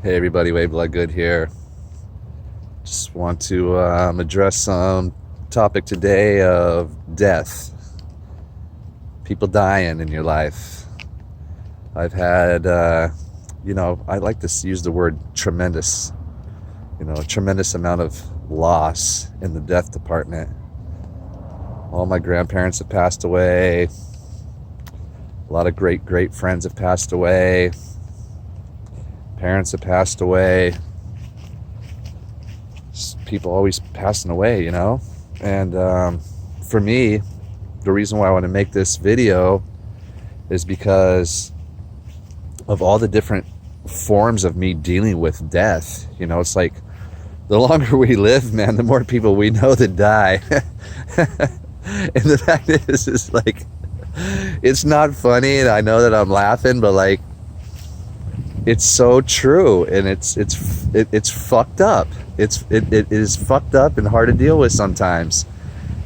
Hey everybody, Wade Bloodgood here. Just want to address some topic today of death. People dying in your life. I've had, I like to use the word tremendous, a tremendous amount of loss in the death department. All my grandparents have passed away. A lot of great friends have passed away. Parents have passed away. Just people always passing away, And for me, the reason why I want to make this video is because of all the different forms of me dealing with death. It's like the longer we live, man, the more people we know that die. And the fact is like, it's not funny, and I know that I'm laughing, but like, it's so true, and it's fucked up. It is fucked up and hard to deal with sometimes,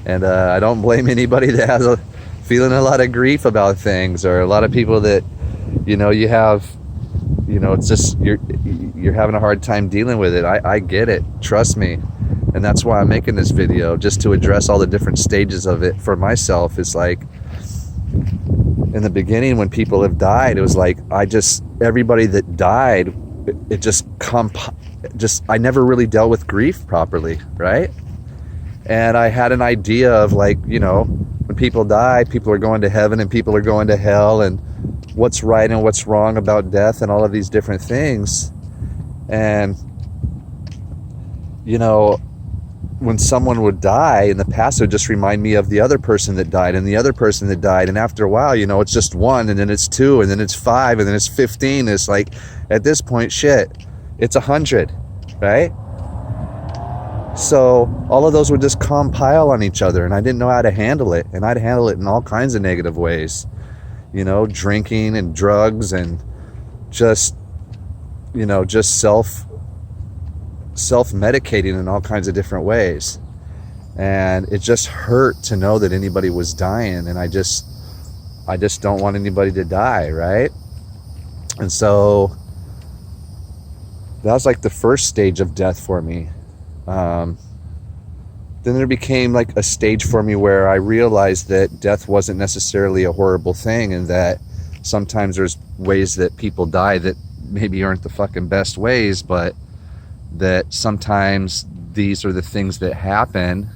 and I don't blame anybody that has feeling a lot of grief about things, or a lot of people that you have, it's just you're having a hard time dealing with it. I get it, trust me, and that's why I'm making this video, just to address all the different stages of it for myself. It's like, in the beginning, when people have died, it was like everybody that died, it just I never really dealt with grief properly, right? And I had an idea of like, when people die, people are going to heaven and people are going to hell, and what's right and what's wrong about death and all of these different things. And when someone would die in the past, it would just remind me of the other person that died and the other person that died. And after a while, it's just one, and then it's two, and then it's five, and then it's 15. It's like, at this point, shit, it's 100, right? So all of those would just compile on each other, and I didn't know how to handle it. And I'd handle it in all kinds of negative ways, drinking and drugs, and just self-medicating in all kinds of different ways. And it just hurt to know that anybody was dying, and I just don't want anybody to die, right? And so that was like the first stage of death for me. Then there became like a stage for me where I realized that death wasn't necessarily a horrible thing, and that sometimes there's ways that people die that maybe aren't the fucking best ways, but that sometimes these are the things that happen.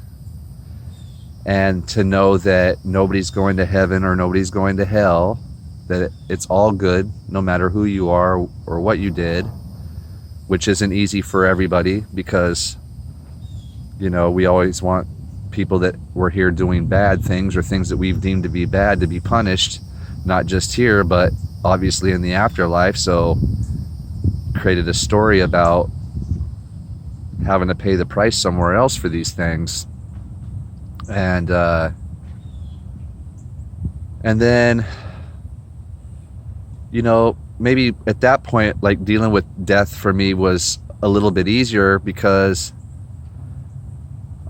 And to know that nobody's going to heaven or nobody's going to hell, that it's all good no matter who you are or what you did, which isn't easy for everybody, because we always want people that were here doing bad things or things that we've deemed to be bad to be punished, not just here but obviously in the afterlife. So created a story about having to pay the price somewhere else for these things. And then maybe at that point, like, dealing with death for me was a little bit easier, because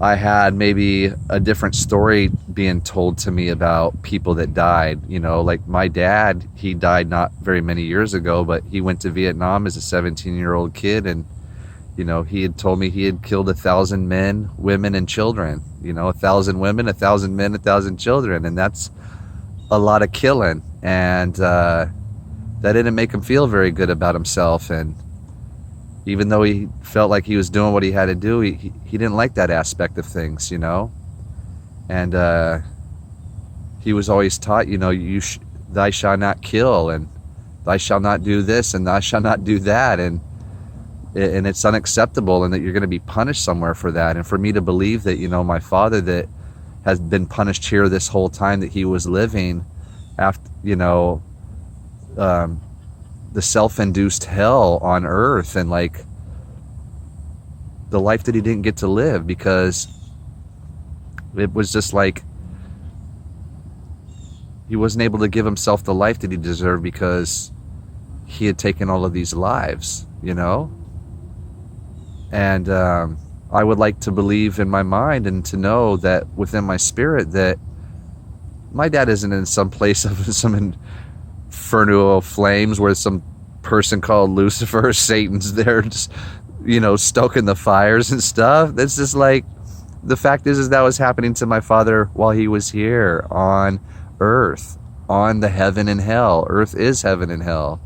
I had maybe a different story being told to me about people that died. Like my dad, he died not very many years ago, but he went to Vietnam as a 17-year-old kid, and he had told me he had killed 1,000 men, women, and children. 1,000 women, 1,000 men, 1,000 children, and that's a lot of killing. And that didn't make him feel very good about himself. And even though he felt like he was doing what he had to do, he didn't like that aspect of things, And he was always taught, thou shalt not kill, and thou shalt not do this, and thou shalt not do that, and it's unacceptable, and that you're going to be punished somewhere for that. And for me to believe that, my father that has been punished here this whole time that he was living, after, the self-induced hell on earth, and like the life that he didn't get to live, because it was just like he wasn't able to give himself the life that he deserved, because he had taken all of these lives, And I would like to believe in my mind and to know that within my spirit that my dad isn't in some place of some inferno flames where some person called Lucifer, Satan's there, just, stoking the fires and stuff. That's just like, the fact is that was happening to my father while he was here on earth, on the heaven and hell. Earth is heaven and hell.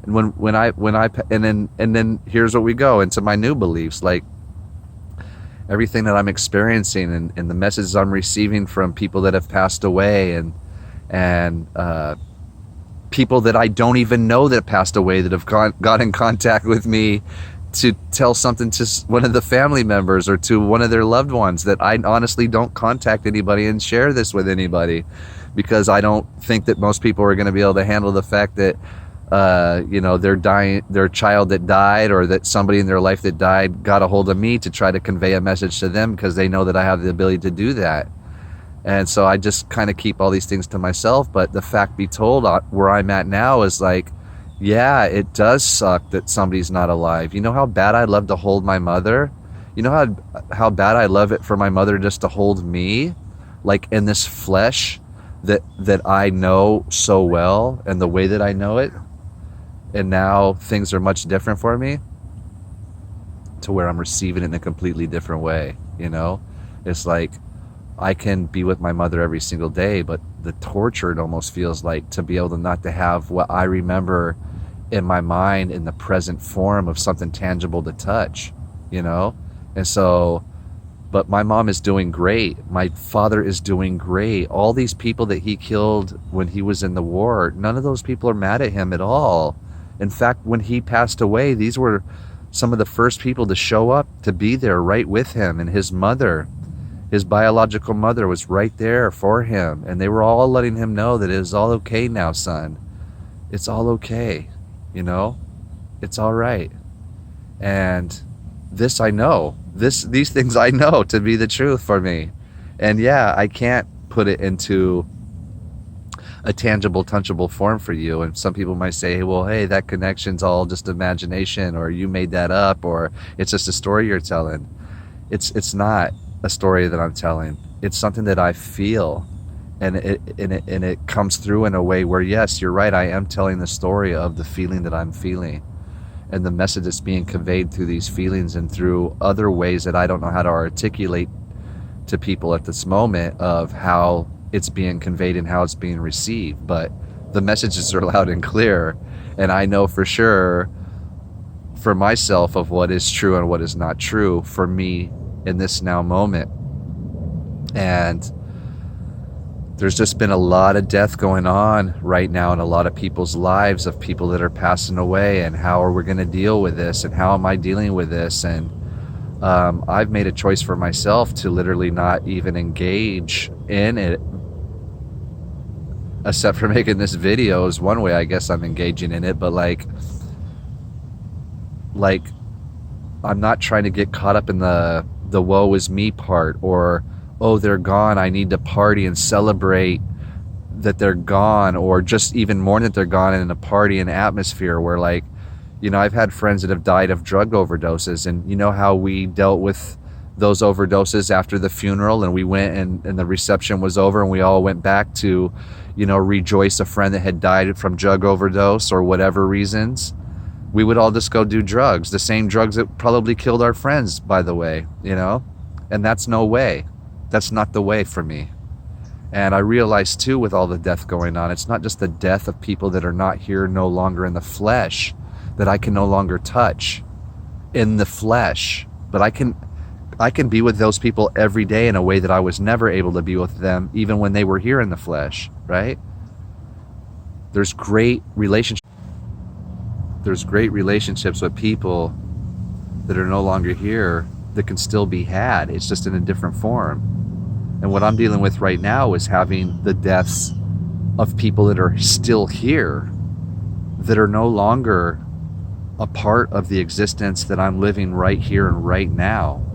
And and then here's what we go into my new beliefs, like everything that I'm experiencing and the messages I'm receiving from people that have passed away and people that I don't even know that passed away that have got in contact with me to tell something to one of the family members or to one of their loved ones, that I honestly don't contact anybody and share this with anybody, because I don't think that most people are going to be able to handle the fact that their child that died, or that somebody in their life that died, got a hold of me to try to convey a message to them, because they know that I have the ability to do that. And so I just kind of keep all these things to myself. But the fact be told, where I'm at now is like, yeah, it does suck that somebody's not alive. You know how bad I'd love to hold my mother? You know how bad I love it for my mother just to hold me, like in this flesh that I know so well, and the way that I know it. And now things are much different for me, to where I'm receiving it in a completely different way. It's like I can be with my mother every single day, but the torture it almost feels like, to be able to not to have what I remember in my mind in the present form of something tangible to touch, And so, but my mom is doing great. My father is doing great. All these people that he killed when he was in the war, none of those people are mad at him at all. In fact, when he passed away, these were some of the first people to show up, to be there right with him. And his mother, his biological mother, was right there for him. And they were all letting him know that it is all okay now, son. It's all okay. It's all right. And this I know. These things I know to be the truth for me. And yeah, I can't put it into a tangible, touchable form for you. And some people might say, well, hey, that connection's all just imagination, or you made that up, or it's just a story you're telling. It's not a story that I'm telling. It's something that I feel, and it comes through in a way where, yes, you're right, I am telling the story of the feeling that I'm feeling, and the message that's being conveyed through these feelings and through other ways that I don't know how to articulate to people at this moment, of how it's being conveyed and how it's being received. But the messages are loud and clear, and I know for sure for myself of what is true and what is not true for me in this now moment. And there's just been a lot of death going on right now in a lot of people's lives, of people that are passing away, and how are we going to deal with this, and how am I dealing with this? And I've made a choice for myself to literally not even engage in it, except for making this video is one way I guess I'm engaging in it. But like I'm not trying to get caught up in the woe is me part, or, oh, they're gone, I need to party and celebrate that they're gone, or just even mourn that they're gone in a party and atmosphere where, like, I've had friends that have died of drug overdoses, and you know how we dealt with those overdoses after the funeral, and we went and the reception was over, and we all went back to, rejoice a friend that had died from drug overdose or whatever reasons. We would all just go do drugs, the same drugs that probably killed our friends, by the way, and that's no way. That's not the way for me. And I realize too, with all the death going on, it's not just the death of people that are not here, no longer in the flesh, that I can no longer touch in the flesh, but I can be with those people every day in a way that I was never able to be with them even when they were here in the flesh, right? There's great relationships with people that are no longer here that can still be had. It's just in a different form. And what I'm dealing with right now is having the deaths of people that are still here, that are no longer a part of the existence that I'm living right here and right now.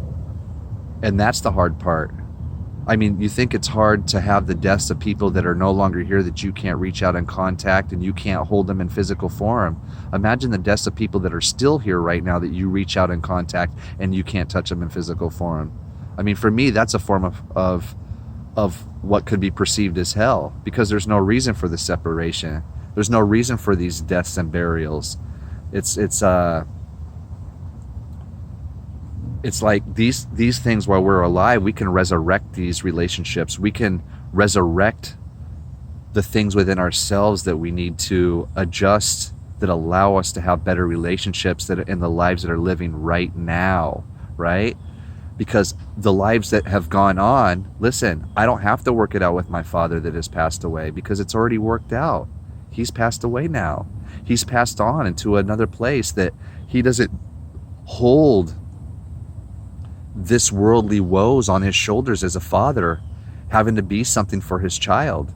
And that's the hard part. I mean, you think it's hard to have the deaths of people that are no longer here, that you can't reach out and contact, and you can't hold them in physical form. Imagine the deaths of people that are still here right now that you reach out and contact and you can't touch them in physical form. I mean, for me, that's a form of what could be perceived as hell, because there's no reason for the separation. There's no reason for these deaths and burials. It's like these things, while we're alive, we can resurrect these relationships. We can resurrect the things within ourselves that we need to adjust, that allow us to have better relationships that are in the lives that are living right now, right? Because the lives that have gone on, listen, I don't have to work it out with my father that has passed away, because it's already worked out. He's passed away now. He's passed on into another place, that he doesn't hold this worldly woes on his shoulders as a father, having to be something for his child.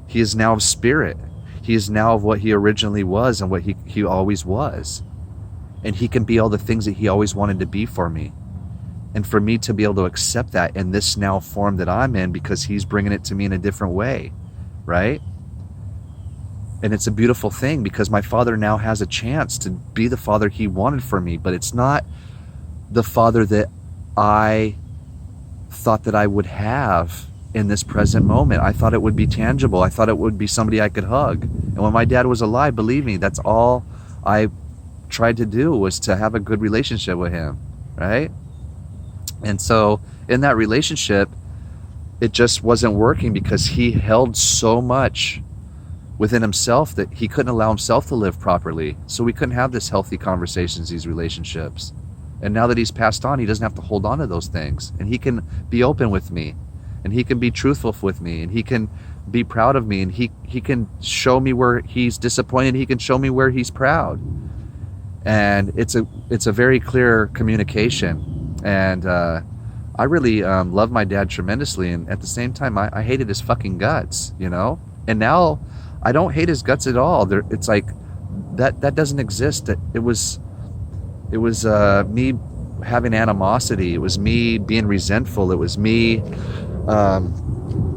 He is now of spirit. He is now of what he originally was and what he always was. And he can be all the things that he always wanted to be for me. And for me to be able to accept that in this now form that I'm in, because he's bringing it to me in a different way, right? And it's a beautiful thing, because my father now has a chance to be the father he wanted for me, but it's not the father that I thought that I would have in this present moment. I thought it would be tangible. I thought it would be somebody I could hug. And when my dad was alive, believe me, that's all I tried to do, was to have a good relationship with him, right? And so in that relationship, it just wasn't working, because he held so much within himself that he couldn't allow himself to live properly. So we couldn't have this healthy conversations, these relationships. And now that he's passed on, he doesn't have to hold on to those things. And he can be open with me. And he can be truthful with me. And he can be proud of me. And he can show me where he's disappointed. He can show me where he's proud. And it's a very clear communication. And I really love my dad tremendously. And at the same time, I hated his fucking guts, you know? And now I don't hate his guts at all. It's like that doesn't exist. It was me having animosity. It was me being resentful. It was me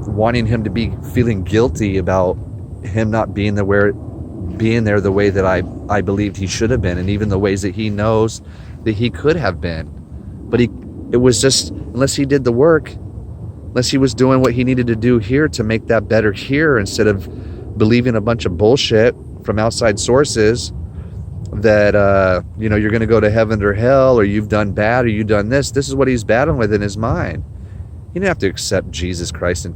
wanting him to be feeling guilty about him not being there the way that I believed he should have been, and even the ways that he knows that he could have been. But it was just, unless he did the work, unless he was doing what he needed to do here to make that better here, instead of believing a bunch of bullshit from outside sources that you're going to go to heaven or hell, or you've done bad, or you've done this. This is what he's battling with in his mind. He didn't have to accept Jesus Christ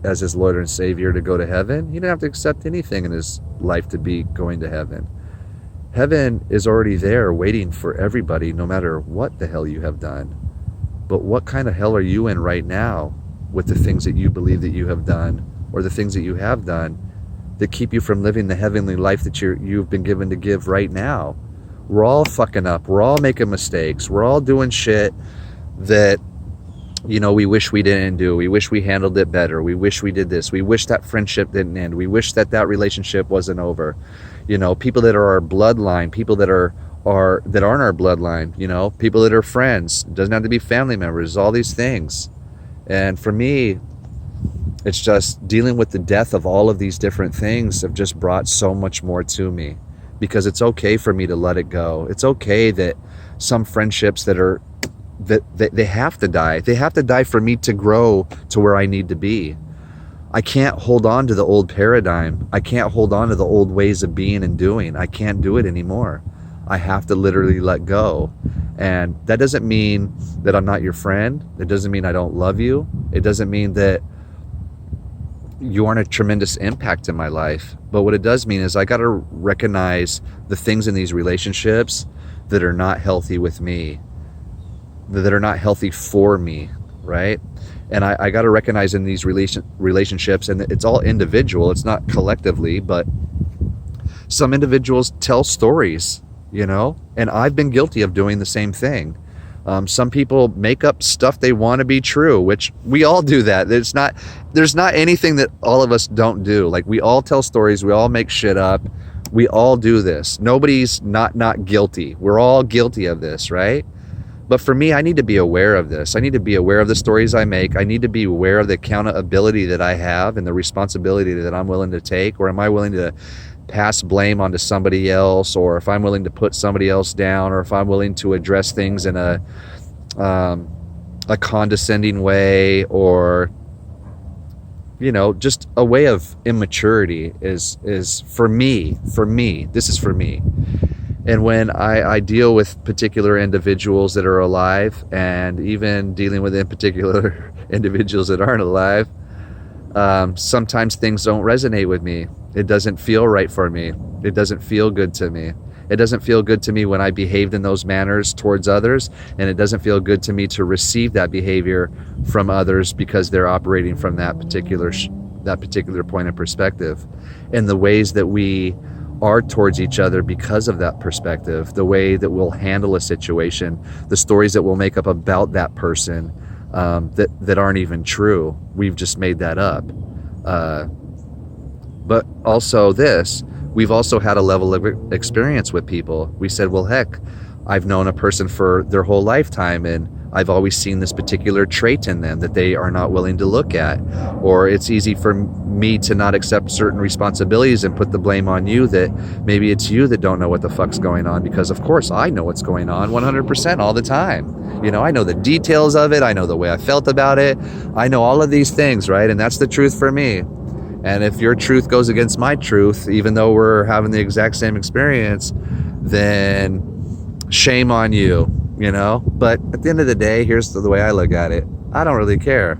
as his Lord and Savior to go to heaven. He didn't have to accept anything in his life to be going to heaven. Heaven is already there waiting for everybody, no matter what the hell you have done. But what kind of hell are you in right now with the things that you believe that you have done, or the things that you have done, that keep you from living the heavenly life that you've been given to give right now? We're all fucking up. We're all making mistakes. We're all doing shit that, we wish we didn't do. We wish we handled it better. We wish we did this. We wish that friendship didn't end. We wish that relationship wasn't over. People that are our bloodline, people that aren't our bloodline, people that are friends. It doesn't have to be family members, all these things. And for me, it's just dealing with the death of all of these different things have just brought so much more to me, because it's okay for me to let it go. It's okay that some friendships that they have to die. They have to die for me to grow to where I need to be. I can't hold on to the old paradigm. I can't hold on to the old ways of being and doing. I can't do it anymore. I have to literally let go. And that doesn't mean that I'm not your friend. It doesn't mean I don't love you. It doesn't mean that you aren't a tremendous impact in my life. But what it does mean is I got to recognize the things in these relationships that are not healthy with me, that are not healthy for me, right? And I got to recognize in these relationships, and it's all individual, it's not collectively, but some individuals tell stories, and I've been guilty of doing the same thing. Some people make up stuff they want to be true, which we all do that. There's not anything that all of us don't do. Like, we all tell stories, we all make shit up, we all do this. Nobody's not guilty. We're all guilty of this, right? But for me, I need to be aware of this. I need to be aware of the stories I make. I need to be aware of the accountability that I have and the responsibility that I'm willing to take, or am I willing to pass blame onto somebody else, or if I'm willing to put somebody else down, or if I'm willing to address things in a condescending way, or just a way of immaturity is for me, this is for me. And when I deal with particular individuals that are alive, and even dealing with in particular individuals that aren't alive, sometimes things don't resonate with me. It doesn't feel right for me. It doesn't feel good to me. It doesn't feel good to me when I behaved in those manners towards others, and it doesn't feel good to me to receive that behavior from others because they're operating from that particular point of perspective. And the ways that we are towards each other because of that perspective, the way that we'll handle a situation, the stories that we'll make up about that person, that aren't even true. We've just made that up. But also we've also had a level of experience with people. We said, well, heck, I've known a person for their whole lifetime, and I've always seen this particular trait in them that they are not willing to look at. Or it's easy for me to not accept certain responsibilities and put the blame on you, that maybe it's you that don't know what the fuck's going on, because of course I know what's going on 100% all the time. I know the details of it. I know the way I felt about it. I know all of these things, right? And that's the truth for me. And if your truth goes against my truth, even though we're having the exact same experience, then shame on you, But at the end of the day, here's the way I look at it. I don't really care.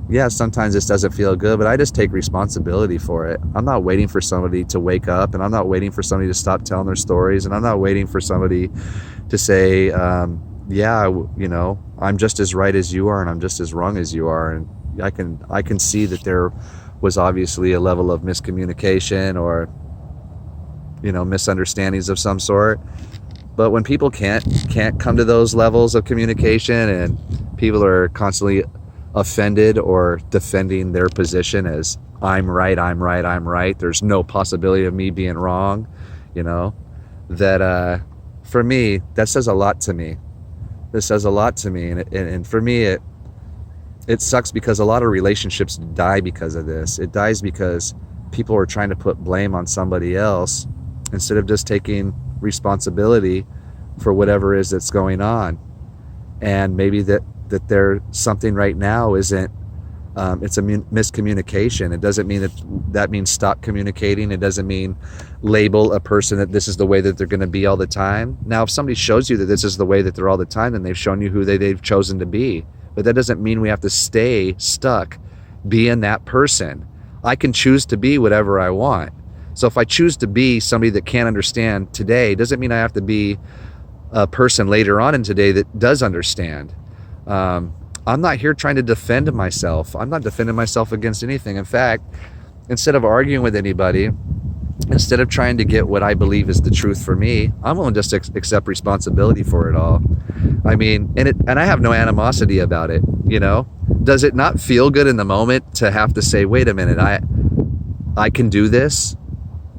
Yeah, sometimes this doesn't feel good, but I just take responsibility for it. I'm not waiting for somebody to wake up, and I'm not waiting for somebody to stop telling their stories, and I'm not waiting for somebody to say, yeah, I'm just as right as you are, and I'm just as wrong as you are. And I can see that there was obviously a level of miscommunication or, misunderstandings of some sort. But when people can't come to those levels of communication, and people are constantly offended or defending their position as I'm right, there's no possibility of me being wrong, that for me, that says a lot to me. This says a lot to me. And for me, it sucks because a lot of relationships die because of this. It dies because people are trying to put blame on somebody else instead of just taking responsibility for whatever it is that's going on. And maybe that there's something right now isn't, it's a miscommunication. It doesn't mean that means stop communicating. It doesn't mean label a person that this is the way that they're going to be all the time. Now, if somebody shows you that this is the way that they're all the time, then they've shown you who they've chosen to be. But that doesn't mean we have to stay stuck being that person. I can choose to be whatever I want. So if I choose to be somebody that can't understand today, doesn't mean I have to be a person later on in today that does understand. I'm not here trying to defend myself. I'm not defending myself against anything. In fact, instead of arguing with anybody, instead of trying to get what I believe is the truth for me, I'm willing to just accept responsibility for it all. I mean, and I have no animosity about it, Does it not feel good in the moment to have to say, wait a minute, I can do this?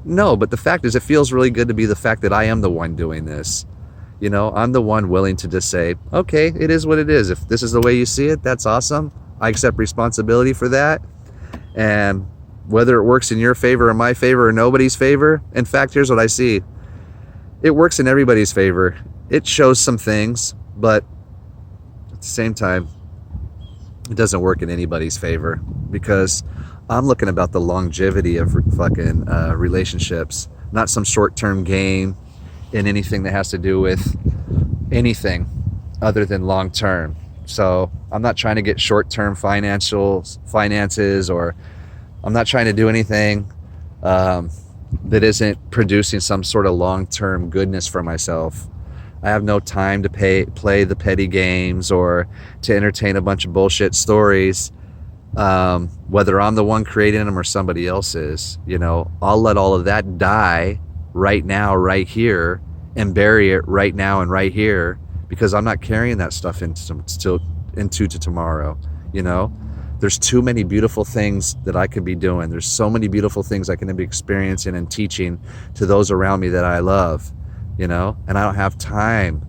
No, but the fact is, it feels really good to be the fact that I am the one doing this. I'm the one willing to just say, okay, it is what it is. If this is the way you see it, that's awesome. I accept responsibility for that. And whether it works in your favor or my favor or nobody's favor, in fact, here's what I see. It works in everybody's favor. It shows some things, but at the same time, it doesn't work in anybody's favor, because I'm looking about the longevity of fucking relationships, not some short-term gain in anything that has to do with anything other than long-term. So I'm not trying to get short-term finances, or I'm not trying to do anything that isn't producing some sort of long-term goodness for myself. I have no time to play the petty games or to entertain a bunch of bullshit stories, whether I'm the one creating them or somebody else is. I'll let all of that die right now, right here, and bury it right now and right here, because I'm not carrying that stuff into tomorrow. There's too many beautiful things that I could be doing. There's so many beautiful things I can be experiencing and teaching to those around me that I love, and I don't have time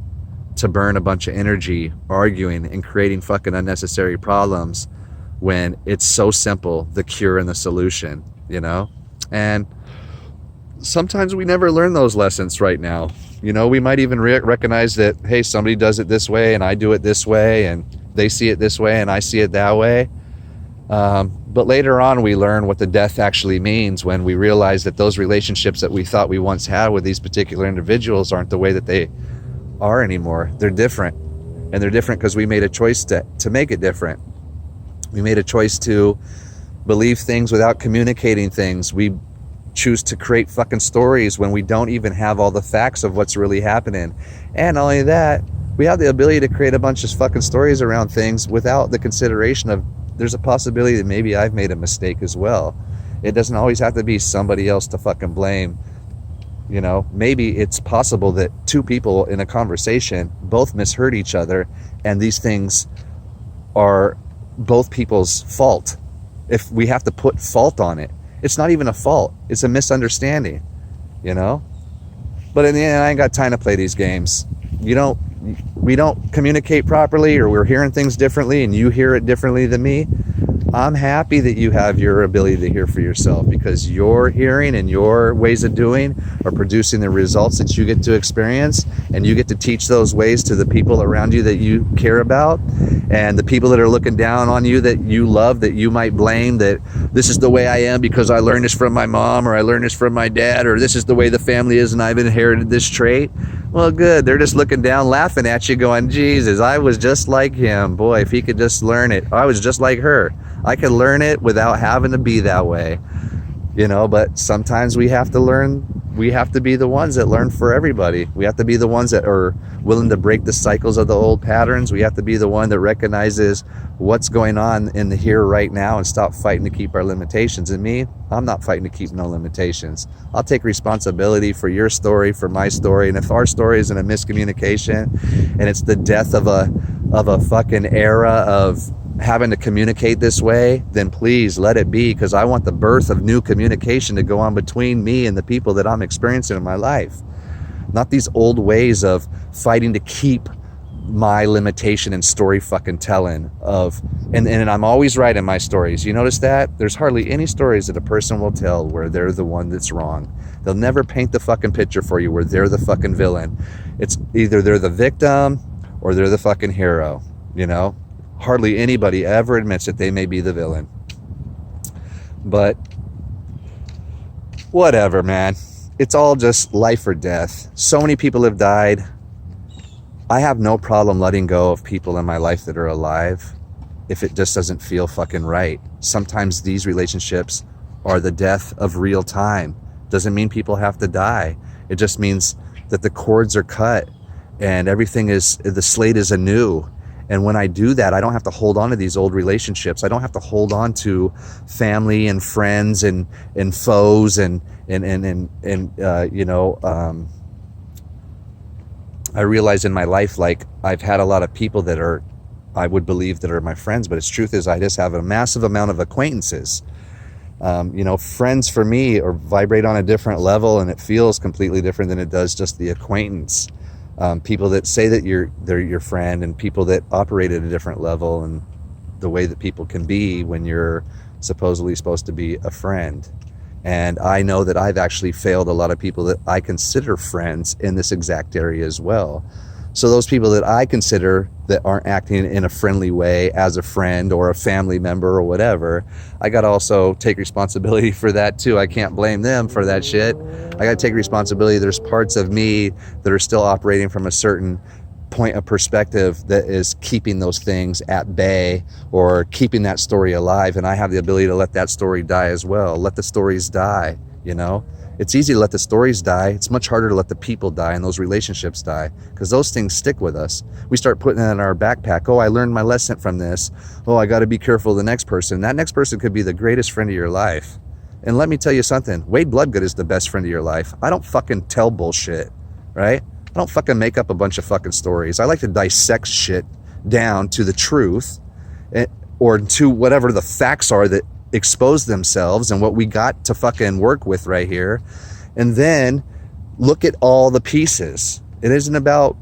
to burn a bunch of energy arguing and creating fucking unnecessary problems when it's so simple, the cure and the solution, and sometimes we never learn those lessons right now. We might even recognize that, hey, somebody does it this way and I do it this way, and they see it this way and I see it that way. But later on, we learn what the death actually means when we realize that those relationships that we thought we once had with these particular individuals aren't the way that they are anymore. They're different. And they're different because we made a choice to make it different. We made a choice to believe things without communicating things. We choose to create fucking stories when we don't even have all the facts of what's really happening. And not only that, we have the ability to create a bunch of fucking stories around things without the consideration of there's a possibility that maybe I've made a mistake as well. It doesn't always have to be somebody else to fucking blame. You know, maybe it's possible that two people in a conversation both misheard each other, and these things are both people's fault. If we have to put fault on it, it's not even a fault. It's a misunderstanding, you know? But in the end, I ain't got time to play these games. We don't communicate properly, or we're hearing things differently and you hear it differently than me. I'm happy that you have your ability to hear for yourself, because your hearing and your ways of doing are producing the results that you get to experience, and you get to teach those ways to the people around you that you care about, and the people that are looking down on you that you love, that you might blame, that this is the way I am because I learned this from my mom, or I learned this from my dad, or this is the way the family is and I've inherited this trait. Well, good. They're just looking down, laughing at you, going, Jesus, I was just like him. Boy, if he could just learn it. I was just like her. I could learn it without having to be that way, you know. But sometimes we have to learn. We have to be the ones that learn for everybody. We have to be the ones that are willing to break the cycles of the old patterns. We have to be the one that recognizes what's going on in the here right now and stop fighting to keep our limitations. And me, I'm not fighting to keep no limitations. I'll take responsibility for your story, for my story. And if our story is in a miscommunication and it's the death of a fucking era of having to communicate this way, then please let it be, because I want the birth of new communication to go on between me and the people that I'm experiencing in my life. Not these old ways of fighting to keep my limitation and story fucking telling of, and I'm always right in my stories. You notice that? There's hardly any stories that a person will tell where they're the one that's wrong. They'll never paint the fucking picture for you where they're the fucking villain. It's either they're the victim or they're the fucking hero, you know? Hardly anybody ever admits that they may be the villain. But whatever, man. It's all just life or death. So many people have died. I have no problem letting go of people in my life that are alive if it just doesn't feel fucking right. Sometimes these relationships are the death of real time. Doesn't mean people have to die. It just means that the cords are cut and everything is, the slate is anew. And when I do that, I don't have to hold on to these old relationships. I don't have to hold on to family and friends and foes and you know, I realize in my life, like, I've had a lot of people that are, I would believe that are my friends, but the truth is I just have a massive amount of acquaintances. You know, friends for me are vibrate on a different level, and it feels completely different than it does just the acquaintance. People that say that they're your friend, and people that operate at a different level, and the way that people can be when you're supposedly supposed to be a friend. And I know that I've actually failed a lot of people that I consider friends in this exact area as well. So those people that I consider that aren't acting in a friendly way as a friend or a family member or whatever, I got to also take responsibility for that too. I can't blame them for that shit. I got to take responsibility. There's parts of me that are still operating from a certain point of perspective that is keeping those things at bay or keeping that story alive. And I have the ability to let that story die as well. Let the stories die, you know? It's easy to let the stories die. It's much harder to let the people die and those relationships die, because those things stick with us. We start putting it in our backpack. Oh, I learned my lesson from this. Oh, I got to be careful of the next person. That next person could be the greatest friend of your life. And let me tell you something. Wade Bloodgood is the best friend of your life. I don't fucking tell bullshit, right? I don't fucking make up a bunch of fucking stories. I like to dissect shit down to the truth, or to whatever the facts are that expose themselves and what we got to fucking work with right here. And then look at all the pieces. It isn't about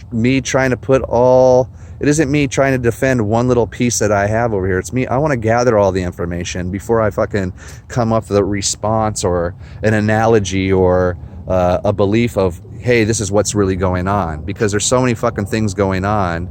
me trying to it isn't me trying to defend one little piece that I have over here. It's me. I want to gather all the information before I fucking come up with a response or an analogy or a belief of, hey, this is what's really going on, because there's so many fucking things going on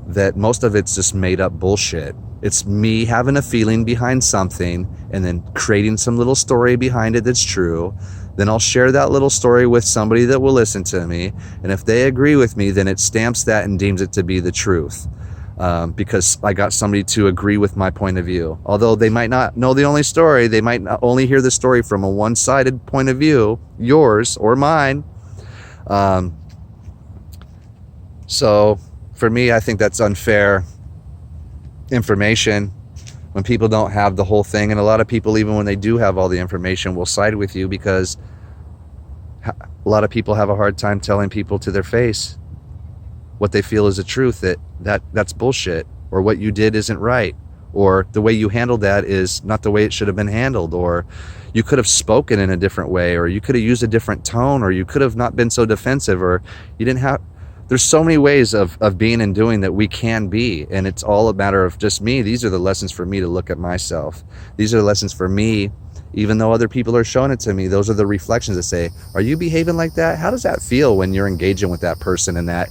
that most of it's just made up bullshit. It's me having a feeling behind something and then creating some little story behind it that's true. Then I'll share that little story with somebody that will listen to me. And if they agree with me, then it stamps that and deems it to be the truth. Because I got somebody to agree with my point of view. Although they might not know the only story, they might not only hear the story from a one-sided point of view, yours or mine. So for me, I think that's unfair information when people don't have the whole thing. And a lot of people, even when they do have all the information, will side with you because a lot of people have a hard time telling people to their face what they feel is the truth, that's bullshit, or what you did isn't right, or the way you handled that is not the way it should have been handled, or you could have spoken in a different way, or you could have used a different tone, or you could have not been so defensive, or you didn't have. There's so many ways of being and doing that we can be, and it's all a matter of just me. These are the lessons for me to look at myself. These are the lessons for me, even though other people are showing it to me. Those are the reflections that say, are you behaving like that? How does that feel when you're engaging with that person and that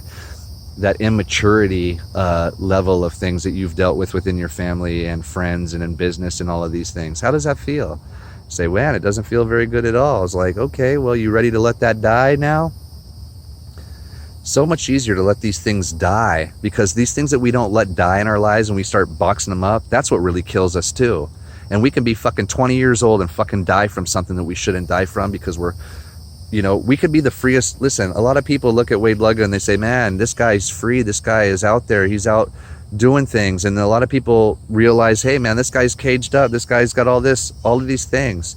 immaturity level of things that you've dealt with within your family and friends and in business and all of these things? How does that feel? Say, man, it doesn't feel very good at all. It's like, okay, well, you ready to let that die now? So much easier to let these things die, because these things that we don't let die in our lives and we start boxing them up, that's what really kills us too. And we can be fucking 20 years old and fucking die from something that we shouldn't die from because we could be the freest. Listen, a lot of people look at Wade Lugga and they say, man, this guy's free. This guy is out there. He's out doing things. And a lot of people realize, hey man, this guy's caged up. This guy's got all of these things.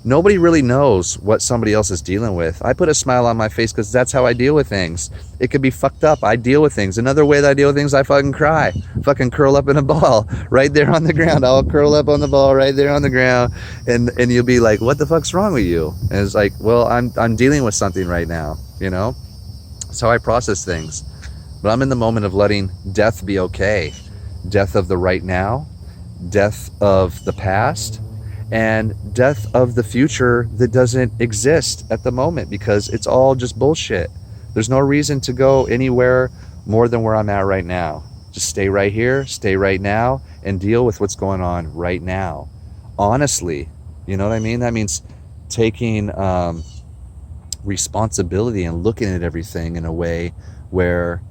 Nobody really knows what somebody else is dealing with. I put a smile on my face because that's how I deal with things. It could be fucked up. I deal with things. Another way that I deal with things, I fucking cry. Fucking curl up in a ball right there on the ground. I'll curl up on the ball right there on the ground. And you'll be like, what the fuck's wrong with you? And it's like, well, I'm dealing with something right now, That's how I process things. But I'm in the moment of letting death be okay. Death of the right now, death of the past, and death of the future that doesn't exist at the moment, because it's all just bullshit. There's no reason to go anywhere more than where I'm at right now. Just stay right here, stay right now, and deal with what's going on right now. Honestly, you know what I mean? That means taking responsibility and looking at everything in a way where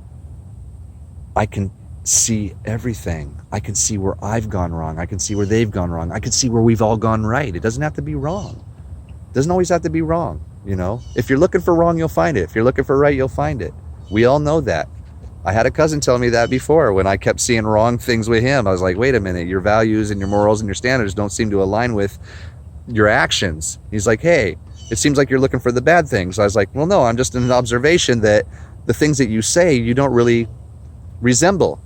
I can see everything. I can see where I've gone wrong. I can see where they've gone wrong. I can see where we've all gone right. It doesn't have to be wrong. It doesn't always have to be wrong, If you're looking for wrong, you'll find it. If you're looking for right, you'll find it. We all know that. I had a cousin tell me that before when I kept seeing wrong things with him. I was like, wait a minute, your values and your morals and your standards don't seem to align with your actions. He's like, hey, it seems like you're looking for the bad things. I was like, well, no, I'm just in an observation that the things that you say, you don't really resemble.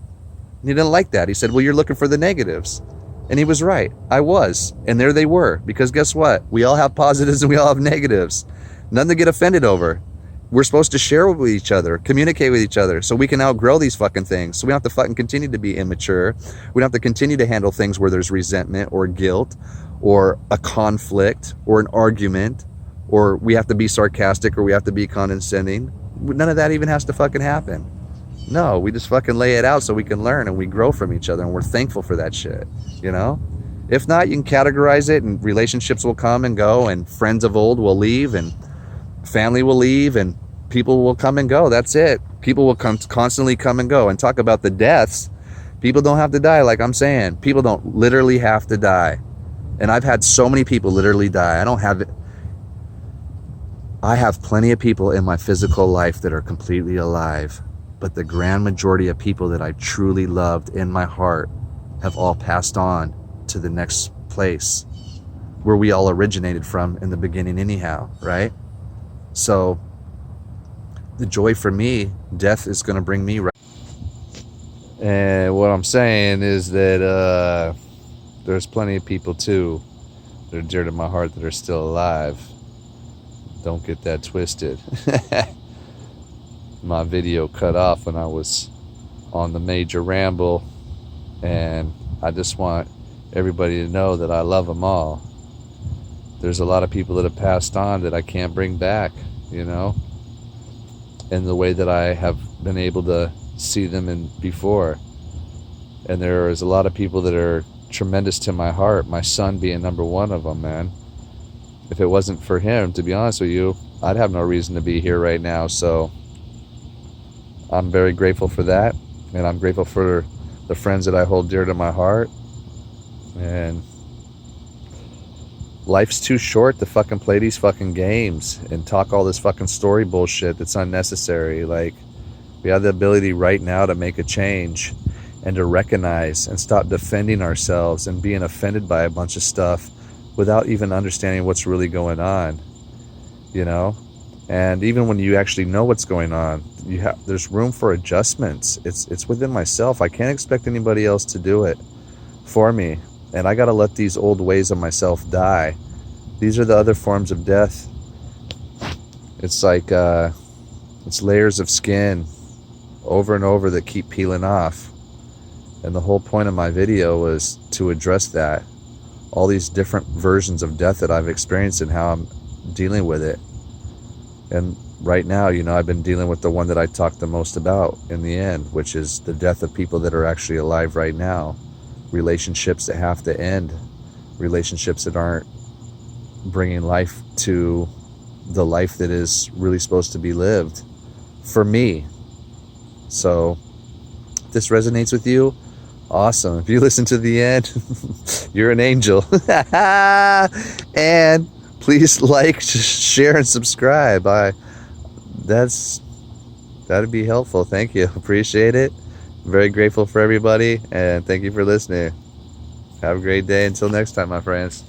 He didn't like that. He said, well, you're looking for the negatives. And he was right. I was. And there they were. Because guess what? We all have positives and we all have negatives. None to get offended over. We're supposed to share with each other, communicate with each other, so we can outgrow these fucking things. So we don't have to fucking continue to be immature. We don't have to continue to handle things where there's resentment or guilt or a conflict or an argument, or we have to be sarcastic or we have to be condescending. None of that even has to fucking happen. No, we just fucking lay it out so we can learn and we grow from each other, and we're thankful for that shit, If not, you can categorize it, and relationships will come and go, and friends of old will leave, and family will leave, and people will come and go. That's it. People will constantly come and go. And talk about the deaths. People don't have to die, like I'm saying. People don't literally have to die. And I've had so many people literally die. I have plenty of people in my physical life that are completely alive. But the grand majority of people that I truly loved in my heart have all passed on to the next place where we all originated from in the beginning anyhow, right? So the joy for me, death is going to bring me right. And what I'm saying is that there's plenty of people too that are dear to my heart that are still alive. Don't get that twisted. My video cut off when I was on the major ramble, and I just want everybody to know that I love them all. There's a lot of people that have passed on that I can't bring back, And the way that I have been able to see them in before. And there's a lot of people that are tremendous to my heart, my son being number one of them, man. If it wasn't for him, to be honest with you, I'd have no reason to be here right now. So I'm very grateful for that, and I'm grateful for the friends that I hold dear to my heart. And life's too short to fucking play these fucking games and talk all this fucking story bullshit that's unnecessary. Like, we have the ability right now to make a change and to recognize and stop defending ourselves and being offended by a bunch of stuff without even understanding what's really going on, you know? And even when you actually know what's going on, there's room for adjustments. It's within myself. I can't expect anybody else to do it for me. And I got to let these old ways of myself die. These are the other forms of death. It's like, it's layers of skin over and over that keep peeling off. And the whole point of my video was to address that. All these different versions of death that I've experienced and how I'm dealing with it. And right now, you know, I've been dealing with the one that I talked the most about in the end, which is the death of people that are actually alive right now. Relationships that have to end. Relationships that aren't bringing life to the life that is really supposed to be lived for me. So if this resonates with you, awesome. If you listen to the end, you're an angel. And please like, share, and subscribe. That'd be helpful. Thank you. Appreciate it. Very grateful for everybody, and thank you for listening. Have a great day. Until next time, my friends.